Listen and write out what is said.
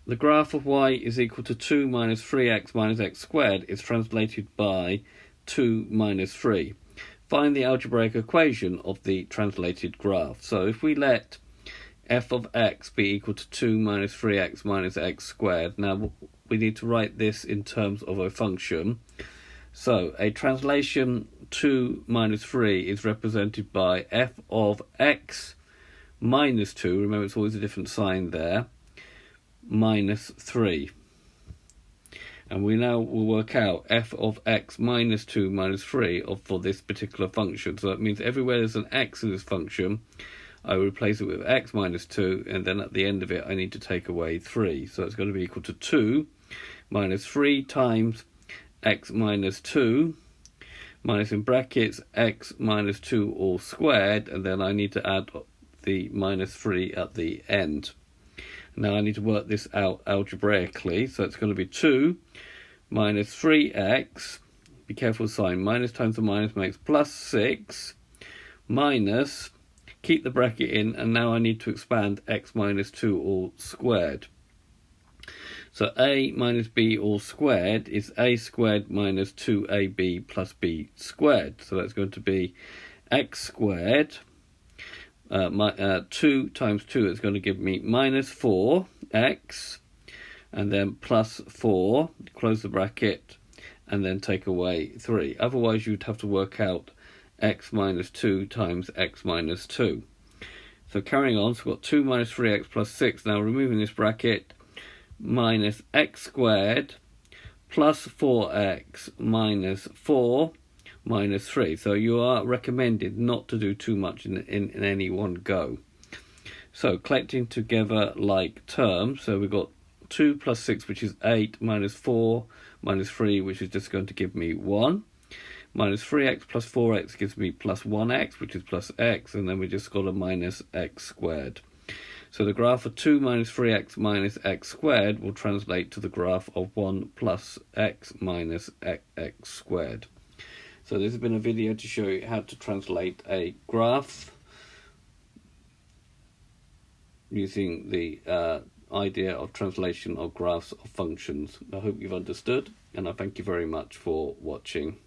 the graph of y is equal to 2 minus 3x minus x squared is translated by 2 minus 3. Find the algebraic equation of the translated graph. So if we let f of x be equal to 2 minus 3x minus x squared, now we need to write this in terms of a function. So a translation 2 minus 3 is represented by f of x minus 2, remember it's always a different sign there, minus 3. And we now will work out f of x minus 2 minus 3 for this particular function. So that means everywhere there's an x in this function, I replace it with x minus 2, and then at the end of it I need to take away 3. So it's going to be equal to 2 minus 3 times x minus 2 minus in brackets x minus 2 all squared, and then I need to add the minus 3 at the end. Now I need to work this out algebraically, so it's going to be 2 minus 3x, be careful with sign, minus times the minus makes plus 6, minus, keep the bracket in, and now I need to expand x minus 2 all squared. So a minus b all squared is a squared minus 2ab plus b squared. So that's going to be x squared. 2 times 2 is going to give me minus 4x, and then plus 4, close the bracket, and then take away 3. Otherwise you'd have to work out x minus 2 times x minus 2. So carrying on, so we've got 2 minus 3x plus 6. Now removing this bracket, minus x squared plus 4x minus 4 minus 3. So you are recommended not to do too much in any one go. So collecting together like terms, so we've got 2 plus 6, which is 8, minus 4 minus 3, which is just going to give me 1. Minus 3x plus 4x gives me plus 1x, which is plus x, and then we just got a minus x squared. So the graph of 2 minus 3x minus x squared will translate to the graph of 1 plus x minus x squared. So this has been a video to show you how to translate a graph using the idea of translation of graphs of functions. I hope you've understood, and I thank you very much for watching.